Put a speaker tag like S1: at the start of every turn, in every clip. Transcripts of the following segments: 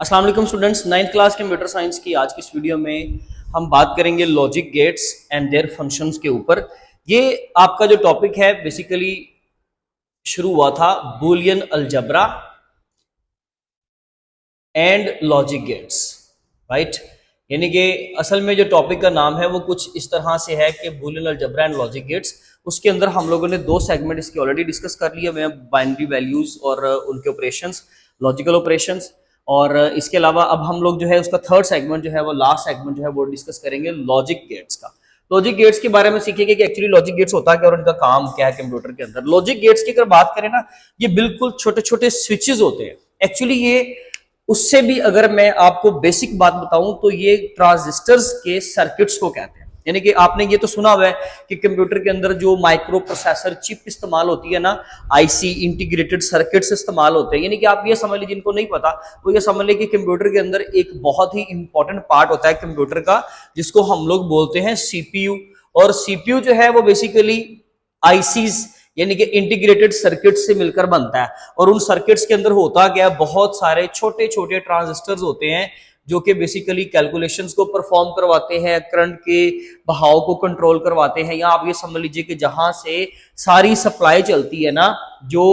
S1: अस्सलाम वालेकुम students, 9th class computer science की आज की इस वीडियो में हम बात करेंगे logic gates and their functions के ऊपर। ये आपका जो टॉपिक है बेसिकली शुरू हुआ था Boolean algebra and logic gates, right. यानी कि असल में जो टॉपिक का नाम है वो कुछ इस तरह से है कि Boolean algebra and logic gates. उसके अंदर हम लोगों ने दो सेगमेंट इसके ऑलरेडी डिस्कस कर लिए हुए हैं, बाइनरी वैल्यूज और उनके ऑपरेशंस, लॉजिकल ऑपरेशंस। और इसके अलावा अब हम लोग जो है उसका थर्ड सेगमेंट जो है वो लास्ट सेगमेंट जो है वो डिस्कस करेंगे लॉजिक गेट्स का। लॉजिक गेट्स के बारे में सीखेंगे कि एक्चुअली लॉजिक गेट्स होता क्या और उनका काम क्या है कंप्यूटर के अंदर। लॉजिक गेट्स की अगर बात करें ना, ये बिल्कुल छोटे छोटे स्विचेस होते हैं। एक्चुअली ये उससे भी अगर मैं आपको बेसिक बात बताऊं तो ये ट्रांजिस्टर्स के सर्किट्स को कहते हैं। यानी कि आपने ये तो सुना हुआ है कि कंप्यूटर के अंदर जो माइक्रो प्रोसेसर चिप इस्तेमाल होती है ना, आईसी इंटीग्रेटेड सर्किट्स इस्तेमाल होते हैं। यानी कि आप ये समझ लीजिए, जिनको नहीं पता वो ये समझ लीजिए कि कंप्यूटर के अंदर एक बहुत ही इंपॉर्टेंट पार्ट होता है कंप्यूटर का, जिसको हम लोग बोलते हैं सीपीयू। और सीपीयू जो है वो बेसिकली आईसीज यानी कि इंटीग्रेटेड सर्किट से मिलकर बनता है। और उन सर्किट्स के अंदर होता क्या है, बहुत सारे छोटे छोटे ट्रांजिस्टर्स होते हैं जो कि बेसिकली कैलकुलेशंस को परफॉर्म करवाते हैं, करंट के बहाव को कंट्रोल करवाते हैं। या आप ये समझ लीजिए कि जहां से सारी सप्लाई चलती है ना, जो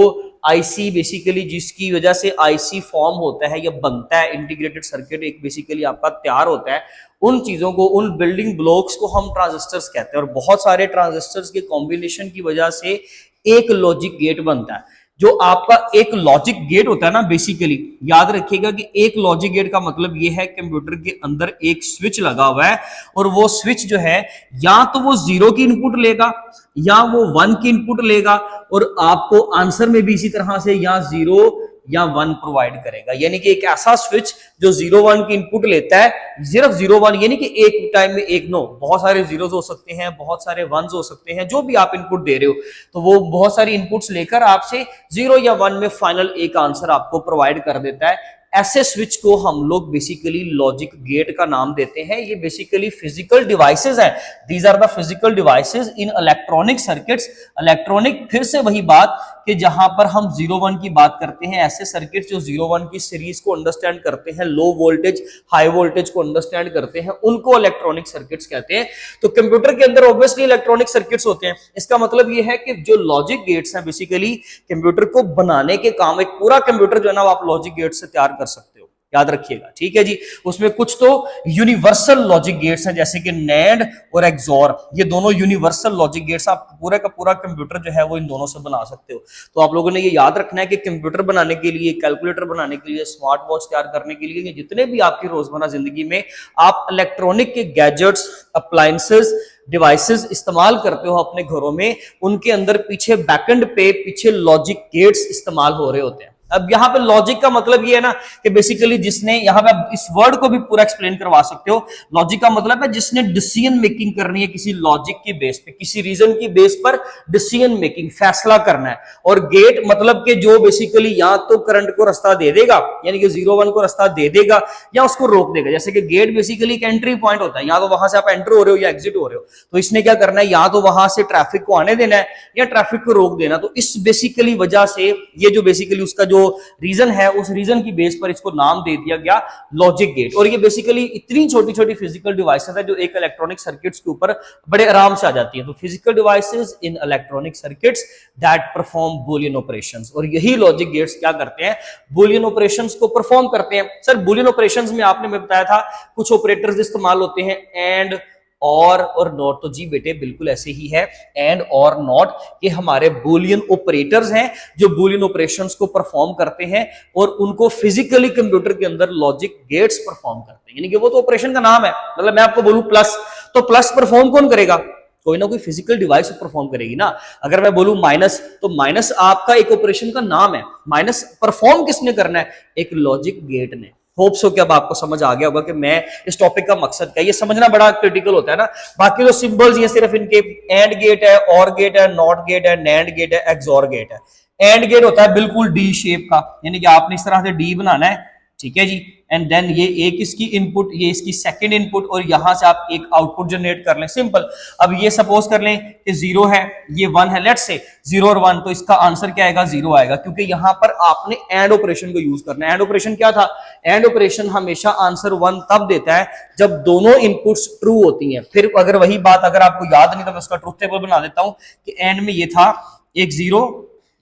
S1: आईसी बेसिकली जिसकी वजह से आईसी फॉर्म होता है या बनता है, इंटीग्रेटेड सर्किट एक बेसिकली आपका तैयार होता है, उन चीजों को, उन बिल्डिंग ब्लॉक्स को हम ट्रांजिस्टर्स कहते हैं। और बहुत सारे ट्रांजिस्टर्स के कॉम्बिनेशन की वजह से एक लॉजिक गेट बनता है। जो आपका एक लॉजिक गेट होता है ना, बेसिकली याद रखिएगा कि एक लॉजिक गेट का मतलब ये है कंप्यूटर के अंदर एक स्विच लगा हुआ है और वो स्विच जो है या तो वो 0 की इनपुट लेगा या वो 1 की इनपुट लेगा, और आपको आंसर में भी इसी तरह से या 0 या 1 प्रोवाइड करेगा। यानी कि एक ऐसा स्विच जो 0-1 की इनपुट लेता है, सिर्फ 0-1, यानी कि एक टाइम में एक नो, बहुत सारे जीरोस हो सकते हैं, बहुत सारे वंस हो सकते हैं, जो भी आप इनपुट दे रहे हो, तो वो बहुत सारी इनपुट्स लेकर आपसे 0 या 1 में फाइनल एक आंसर आपको प्रोवाइड कर देता है। ऐसे स्विच को हम लोग बेसिकली लॉजिक गेट का नाम देते हैं। ये बेसिकली फिजिकल डिवाइसेस हैं। These are the physical devices in electronic circuits. Electronic, फिर से वही बात कि जहां पर हम 0-1 की बात करते हैं, ऐसे सर्किट्स जो 0-1 की सीरीज को अंडरस्टैंड करते हैं, लो वोल्टेज हाई वोल्टेज को अंडरस्टैंड करते हैं, उनको इलेक्ट्रॉनिक सर्किट्स कहते हैं। तो कंप्यूटर के अंदर ऑब्वियसली इलेक्ट्रॉनिक सर्किट्स होते हैं। इसका मतलब ये है कि जो लॉजिक गेट्स हैं बेसिकली कंप्यूटर को बनाने के काम, एक पूरा कंप्यूटर जो है ना आप लॉजिक गेट से तैयार कर सकते हो, याद रखिएगा, ठीक है जी। उसमें कुछ तो यूनिवर्सल लॉजिक गेट्स हैं जैसे कि नैंड और एक्सोर, ये दोनों यूनिवर्सल लॉजिक गेट्स, आप पूरा का पूरा कंप्यूटर जो है वो इन दोनों से बना सकते हो। तो आप लोगों ने ये याद रखना है कि कंप्यूटर बनाने के लिए, कैलकुलेटर बनाने के लिए, स्मार्ट वॉच तैयार करने के लिए, जितने भी आपकी रोजमर्रा जिंदगी में आप इलेक्ट्रॉनिक के गैजेट्स, अप्लायंसेस, डिवाइसेस इस्तेमाल करते हो अपने घरों में, उनके अंदर पीछे बैकएंड पे पीछे लॉजिक गेट्स इस्तेमाल हो रहे होते हैं। अब यहाँ पे लॉजिक का मतलब ये है ना कि बेसिकली जिसने, यहाँ पे इस वर्ड को भी पूरा एक्सप्लेन करवा सकते हो। लॉजिक का मतलब है जिसने डिसीजन मेकिंग करनी है किसी लॉजिक की बेस पे, किसी रीजन की बेस पर डिसीजन मेकिंग, फैसला करना है। और गेट मतलब कि जो बेसिकली या तो करंट को रास्ता दे देगा, यानी कि 0-1 को रास्ता दे देगा, या उसको रोक देगा। जैसे कि गेट बेसिकली एक एंट्री पॉइंट होता है, या तो वहां से आप एंटर हो रहे हो या एग्जिट हो रहे हो, तो इसने क्या करना है, या तो वहां से ट्रैफिक को आने देना है या ट्रैफिक को रोक देना। तो इस बेसिकली वजह से ये जो बेसिकली उसका जो रीजन है, उस रीजन की बेस पर इसको नाम दे दिया गया लॉजिक गेट। और ये बेसिकली इतनी छोटी छोटी फिजिकल डिवाइसेस है जो एक इलेक्ट्रॉनिक सर्किट्स के ऊपर बड़े आराम से आ जाती है। तो physical devices in electronic circuits that perform Boolean operations, और यही लॉजिक गेट्स क्या करते हैं, बूलियन ऑपरेशंस को परफॉर्म करते हैं। सर बूलियन ऑपरेशंस में आपने मैं बताया था कुछ ऑपरेटर्स इस्तेमाल होते हैं, एंड, और नॉट। तो जी बेटे बिल्कुल ऐसे ही है, एंड और नॉट ये हमारे बूलियन ऑपरेटर्स हैं जो बूलियन ऑपरेशंस को परफॉर्म करते हैं, और उनको फिजिकली कंप्यूटर के अंदर लॉजिक गेट्स परफॉर्म करते हैं। यानी कि वो तो ऑपरेशन का नाम है। मतलब मैं आपको बोलूं प्लस, तो प्लस परफॉर्म कौन करेगा, कोई ना कोई फिजिकल डिवाइस परफॉर्म करेगी ना। अगर मैं बोलूं माइनस, तो माइनस आपका एक ऑपरेशन का नाम है। माइनस परफॉर्म किसने करना है, एक लॉजिक गेट ने। होप्स हो कि अब आपको समझ आ गया होगा कि मैं इस टॉपिक का मकसद क्या है। ये समझना बड़ा क्रिटिकल होता है ना। बाकी जो सिंबल्स ये सिर्फ इनके एंड गेट है, और गेट है, नॉट गेट है, नैंड गेट है, एक्सोर गेट है। एंड गेट होता है बिल्कुल डी शेप का, यानी कि आपने इस तरह से डी बनाना है, ठीक है जी। एंड देन ये एक इसकी इनपुट, ये इसकी सेकंड इनपुट, और यहां से आप एक आउटपुट जनरेट कर लें, सिंपल। अब ये सपोज कर लें कि 0 है, ये 1 है, लेट्स से 0 और 1, तो इसका आंसर क्या आएगा? 0 आएगा, क्योंकि यहां पर आपने एंड ऑपरेशन को यूज करना है। एंड ऑपरेशन क्या था? एंड ऑपरेशन हमेशा आंसर 1 तब देता है जब दोनों इनपुट्स ट्रू होती हैं। फिर अगर वही बात अगर आपको याद नहीं तो मैं उसका ट्रुथ टेबल बना देता हूं कि एंड में ये था एक 0,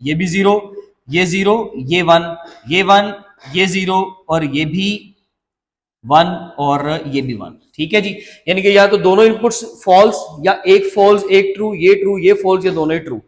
S1: ये भी 0, ये 0, ये 1, ये 1, ये 0 और ये भी 1 और ये भी 1, ठीक है जी। यानी कि या तो दोनों इनपुट्स फॉल्स, या एक फॉल्स एक ट्रू, ये फॉल्स, ये दोनों ही ट्रू,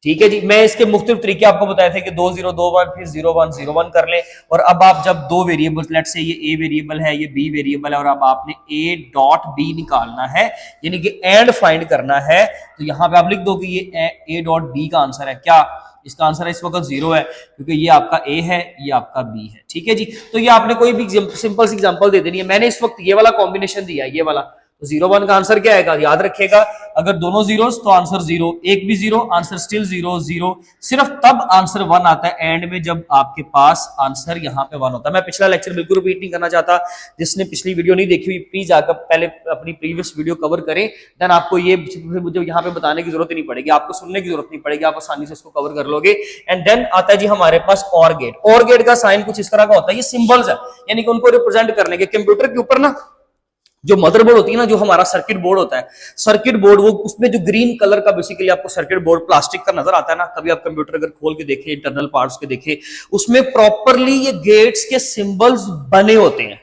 S1: ठीक है जी। मैं इसके मुख्तलिफ तरीके आपको बताए थे कि 2 0 2 1 फिर 0 1 0 1 कर ले। और अब आप जब दो वेरिएबल्स, लेट्स से ये ए वेरिएबल है, ये बी वेरिएबल है, और अब आपने ए डॉट बी निकालना है, यानी कि एंड फाइंड करना है, तो यहां पे आप लिख दो कि ये ए डॉट बी का आंसर है। क्या इसका आंसर है? इस वक्त 0 है, क्योंकि ये आपका ए है, ये आपका बी है, ठीक है जी। तो ये आपने कोई भी सिंपल सी एग्जांपल दे देनी है। मैंने इस वक्त ये वाला कॉम्बिनेशन दिया है, ये वाला, तो 0 1 का आंसर क्या आएगा? याद रखिएगा, अगर दोनों जीरोस तो आंसर 0, एक भी 0, आंसर स्टिल 0 0। सिर्फ तब आंसर 1 आता है एंड में जब आपके पास आंसर यहाँ पे 1 होता है। मैं पिछला लेक्चर बिल्कुल रिपीट नहीं करना चाहता, जिसने पिछली वीडियो नहीं देखी हुई प्लीज आकर पहले अपनी प्रीवियस वीडियो कवर करें, देन आपको ये मुझे यहाँ पे बताने की जरूरत ही नहीं पड़ेगी, आपको सुनने की जरूरत नहीं पड़ेगी, आप आसानी से इसको कवर कर लोगे। एंड देन आता है जी हमारे पास और गेट। और गेट का साइन कुछ इस तरह का होता है, ये सिंबल्स है, यानी कि उनको रिप्रेजेंट करने के। कंप्यूटर के ऊपर ना जो मदरबोर्ड होती है ना, जो हमारा सर्किट बोर्ड होता है, सर्किट बोर्ड, वो उसमें जो ग्रीन कलर का बेसिकली आपको सर्किट बोर्ड प्लास्टिक का नजर आता है ना, कभी आप कंप्यूटर अगर खोल के देखें, इंटरनल पार्ट्स के देखें, उसमें प्रॉपरली ये गेट्स के सिंबल्स बने होते हैं।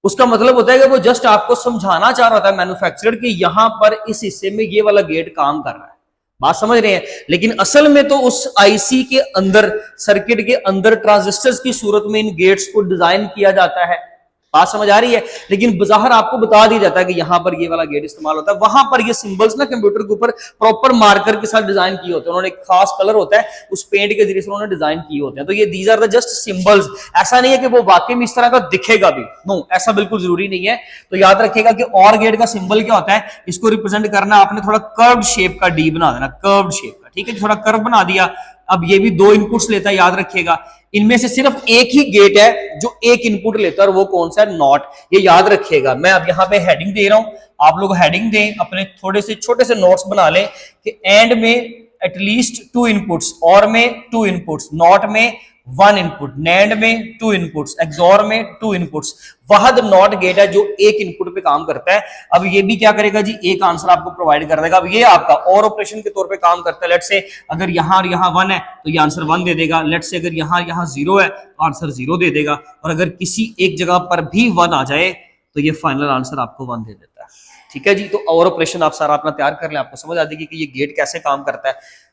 S1: उसका मतलब होता है कि वो जस्ट आपको समझाना चाह रहा था मैन्युफैक्चरर कि यहां पर इस हिस्से में ये वाला गेट काम कर रहा है, बात समझ रहे हैं। लेकिन असल में तो उस आईसी के अंदर, सर्किट के अंदर ट्रांजिस्टर्स की सूरत में इन गेट्स को डिजाइन किया जाता है, बात समझ आ रही है। लेकिन बाहर आपको बता दिया जाता है कि यहां पर ये वाला गेट इस्तेमाल होता है। वहां पर ये सिंबल्स ना कंप्यूटर के ऊपर प्रॉपर मार्कर के साथ डिजाइन किए होते हैं, उन्होंने एक खास कलर होता है, उस पेंट के जरिए से उन्होंने डिजाइन किए होते हैं। तो ये these are the just symbols. ऐसा नहीं है कि वो वाकई में इस तरह का दिखेगा भी, नो, ऐसा बिल्कुल जरूरी नहीं है। तो याद रखिएगा कि और गेट का सिंबल क्या होता है, इसको रिप्रेजेंट करना आपने थोड़ा कर्व्ड शेप का डी बना देना, कर्व्ड शेप का, ठीक है, थोड़ा कर्व बना दिया। अब ये भी 2 इनपुट्स लेता है, याद रखिएगा। इनमें से सिर्फ एक ही गेट है जो एक इनपुट लेता है, और वो कौन सा है? नॉट। ये याद रखिएगा। मैं अब यहां पे हेडिंग दे रहा हूं, आप लोग हेडिंग दें, अपने थोड़े से छोटे से नोट्स बना लें कि एंड में एटलीस्ट 2 इनपुट्स, और में 2 इनपुट्स, नॉट में 1 इनपुट, नैंड में 2 इनपुट्स, एक्सॉर में 2 इनपुट्स। वहद नॉट गेट है जो एक इनपुट पे काम करता है। अब ये भी क्या करेगा जी? एक आंसर आपको प्रोवाइड कर देगा। अब ये आपका और ऑपरेशन के तौर पे काम करता है। लेट्स से अगर यहां और यहां 1 है तो ये आंसर 1 दे देगा। लेट्स से अगर यहां 0 है तो आंसर 0 दे देगा। और अगर किसी एक जगह पर भी 1 आ जाए तो ये फाइनल आंसर आपको 1 दे देता है, ठीक है जी। तो और ऑपरेशन आप सारा अपना तैयार कर लें, आपको समझ आ जाएगी कि ये गेट कैसे काम करता है।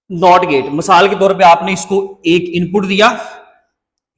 S1: नॉट गेट, मिसाल के तौर पे आपने इसको एक इनपुट दिया,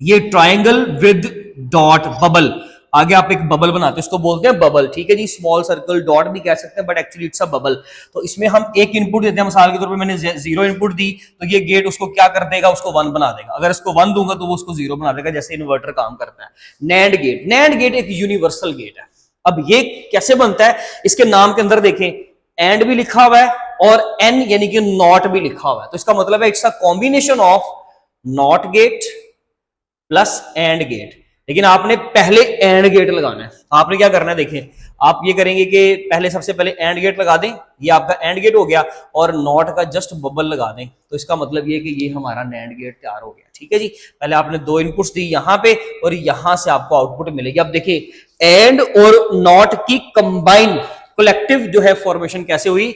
S1: ये ट्रायंगल विद डॉट बबल, आगे आप एक बबल बनाते हैं, इसको बोलते हैं बबल, ठीक है जी। स्मॉल सर्कल, डॉट भी कह सकते हैं, but actually it's a bubble. तो इसमें हम एक इनपुट देते हैं, मिसाल के तौर पे मैंने 0 इनपुट दी, तो ये गेट उसको क्या कर देगा? उसको 1 बना देगा। अगर इसको 1 दूंगा तो वो उसको 0 बना देगा, जैसे इन्वर्टर काम करता है। नैंड गेट, नैंड गेट एक यूनिवर्सल गेट है। अब ये कैसे बनता है? इसके नाम के अंदर देखें, एंड भी लिखा हुआ है और एन यानी कि नॉट भी लिखा हुआ है। तो इसका मतलब है it's a combination of not gate plus and gate. लेकिन आपने पहले एंड गेट लगाना है। आपने क्या करना है, देखें, आप ये करेंगे कि पहले सबसे पहले एंड गेट लगा दें, ये आपका एंड गेट हो गया, और नॉट का जस्ट बबल लगा दें। तो इसका मतलब ये कि ये हमारा नैंड गेट तैयार हो गया, ठीक है जी। पहले आपने 2 इनपुट्स दी यहां पे, और यहां से आपको आउटपुट मिलेगी। अब देखिए, एंड और नॉट की कंबाइन कलेक्टिव जो है फॉर्मेशन कैसे हुई।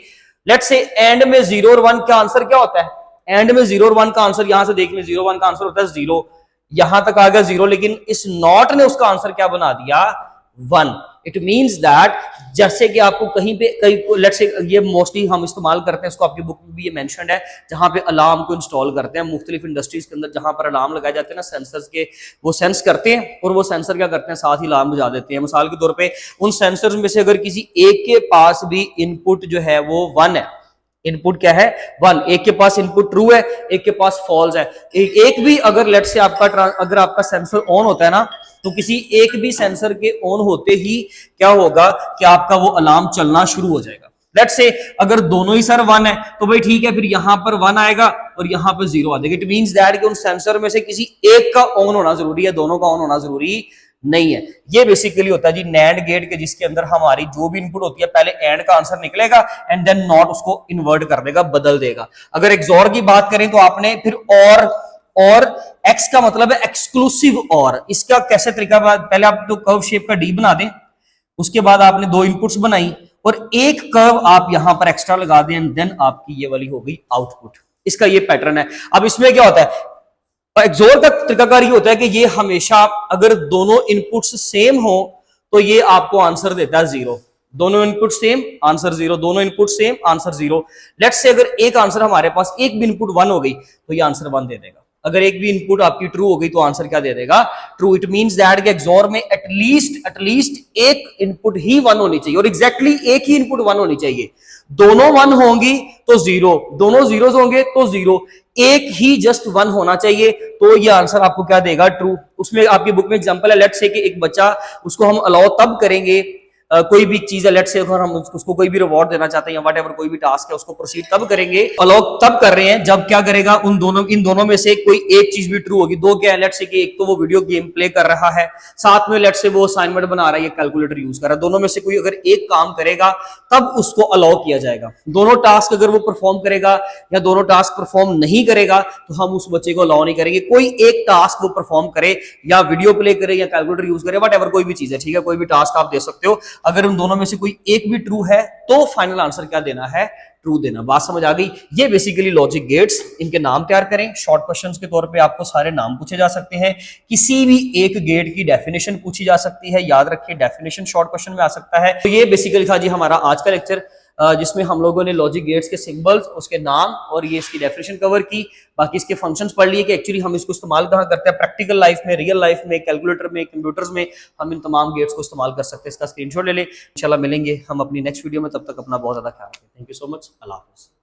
S1: लेट्स से एंड में 0 और 1 का आंसर क्या होता है? एंड में 0 और 1 का आंसर, यहां से देख लें, 0 1 का आंसर होता है 0, यहां तक आ गया 0, लेकिन इस नॉट ने उसका आंसर क्या बना दिया? 1। इट मींस दैट जैसे कि आपको कहीं पे लेट्स से ये मोस्टली हम इस्तेमाल करते हैं, इसको आपकी बुक में भी ये मेंशन्ड है, जहां पे अलार्म को इंस्टॉल करते हैं मुख्तलिफ इंडस्ट्रीज के अंदर, जहां पर अलार्म लगाए जाते हैं ना, सेंसर्स के, वो सेंस करते हैं और वो सेंसर क्या करते हैं, साथ ही अलार्म बजा देते हैं। मिसाल के तौर पे उन सेंसर्स में से अगर किसी एक के पास भी इनपुट जो है वो 1 है, इनपुट क्या है? 1, एक के पास इनपुट ट्रू है, एक के पास फॉल्स है। एक भी अगर लेट से अगर आपका सेंसर ऑन होता है ना, तो किसी एक भी सेंसर के ऑन होते ही क्या होगा कि आपका वो अलार्म चलना शुरू हो जाएगा। लेट्स से अगर दोनों ही सर 1 है तो भाई ठीक है, फिर यहां पर 1 आएगा और यहां पर 0 आ जाएगा। इट मींस दैट कि उन सेंसर में से किसी एक का ऑन होना जरूरी है, दोनों का ऑन होना जरूरी नहीं है। ये बेसिकली होता है जी नैंड गेट के, जिसके अंदर हमारी जो भी इनपुट होती है पहले एंड का आंसर निकलेगा एंड देन नॉट उसको इन्वर्ट कर देगा, बदल देगा। अगर एक्सॉर की बात करें तो आपने फिर और एक्स का मतलब है एक्सक्लूसिव और। इसका कैसे तरीका, पहले आप तो कर्व शेप का डी बना दें, उसके बाद आपने 2 इनपुट्स बनाई और एक कर्व आप यहां पर एक्स्ट्रा लगा दें एंड देन आपकी ये वाली हो गई आउटपुट। इसका ये पैटर्न है। अब इसमें क्या होता है, एक्सोर का तरीकाकार ये होता है कि ये हमेशा अगर दोनों इनपुट्स सेम हो तो ये आपको आंसर देता है 0। दोनों इनपुट सेम, आंसर 0, दोनों input same, answer 0। Let's say अगर एक आंसर हमारे पास एक भी इनपुट 1 हो गई तो ये आंसर 1 दे देगा। अगर एक भी इनपुट आपकी ट्रू हो गई तो आंसर क्या दे देगा, ट्रू। इट मींस दैट कि एक्सोर में एटलीस्ट एक इनपुट ही 1 होनी चाहिए और एग्जैक्टली एक ही इनपुट 1 होनी चाहिए। दोनों 1 होंगी तो 0, दोनों जीरोस होंगे तो 0, एक ही जस्ट 1 होना चाहिए तो ये आंसर आपको क्या देगा, ट्रू। उसमें आपकी बुक में एग्जांपल है, लेट्स से कि एक बच्चा, उसको हम अलाउ तब करेंगे कोई भी चीज है, लेट्स से अगर हम उसको कोई भी रिवॉर्ड देना चाहते हैं या व्हाटएवर कोई भी टास्क है उसको प्रोसीड तब करेंगे, अलाउ तब कर रहे हैं जब क्या करेगा, इन दोनों में से कोई एक चीज भी ट्रू होगी। दो क्या है, लेट्स से कि एक तो वो वीडियो गेम प्ले कर रहा है, साथ में लेट्स से वो असाइनमेंट बना रहा है, कैलकुलेटर यूज कर रहा है, दोनों में से कोई अगर एक काम करेगा तब उसको अलाउ किया जाएगा। दोनों टास्क अगर वो परफॉर्म करेगा या दोनों टास्क परफॉर्म नहीं करेगा तो हम उस बच्चे को अलाउ नहीं करेंगे। कोई एक टास्क वो परफॉर्म करे या वीडियो प्ले करे या कैलकुलेटर यूज करे, व्हाटएवर कोई भी चीज है, ठीक है, कोई भी टास्क आप दे सकते हो। अगर उन दोनों में से कोई एक भी ट्रू है तो फाइनल आंसर क्या देना है, ट्रू देना। बात समझ आ गई। ये बेसिकली लॉजिक गेट्स, इनके नाम तैयार करें। शॉर्ट क्वेश्चंस के तौर पे आपको सारे नाम पूछे जा सकते हैं, किसी भी एक गेट की डेफिनेशन पूछी जा सकती है, याद रखिए डेफिनेशन शॉर्ट क्वेश्चन में आ सकता है। तो ये बेसिकली था जी हमारा आज का लेक्चर, जिसमें हम लोगों ने लॉजिक गेट्स के सिंबल्स, उसके नाम और ये इसकी डेफिनेशन कवर की। बाकी इसके फंक्शंस पढ़ लिए कि एक्चुअली हम इसको इस्तेमाल कहाँ करते हैं, प्रैक्टिकल लाइफ में, रियल लाइफ में, कैलकुलेटर में, कंप्यूटर्स में हम इन तमाम गेट्स को इस्तेमाल कर सकते हैं। इसका स्क्रीनशॉट ले लें। इंशाल्लाह मिलेंगे हम अपनी नेक्स्ट वीडियो में, तब तक अपना बहुत ज्यादा ख्याल रखें। Thank you so much. अल्लाह हाफिज़।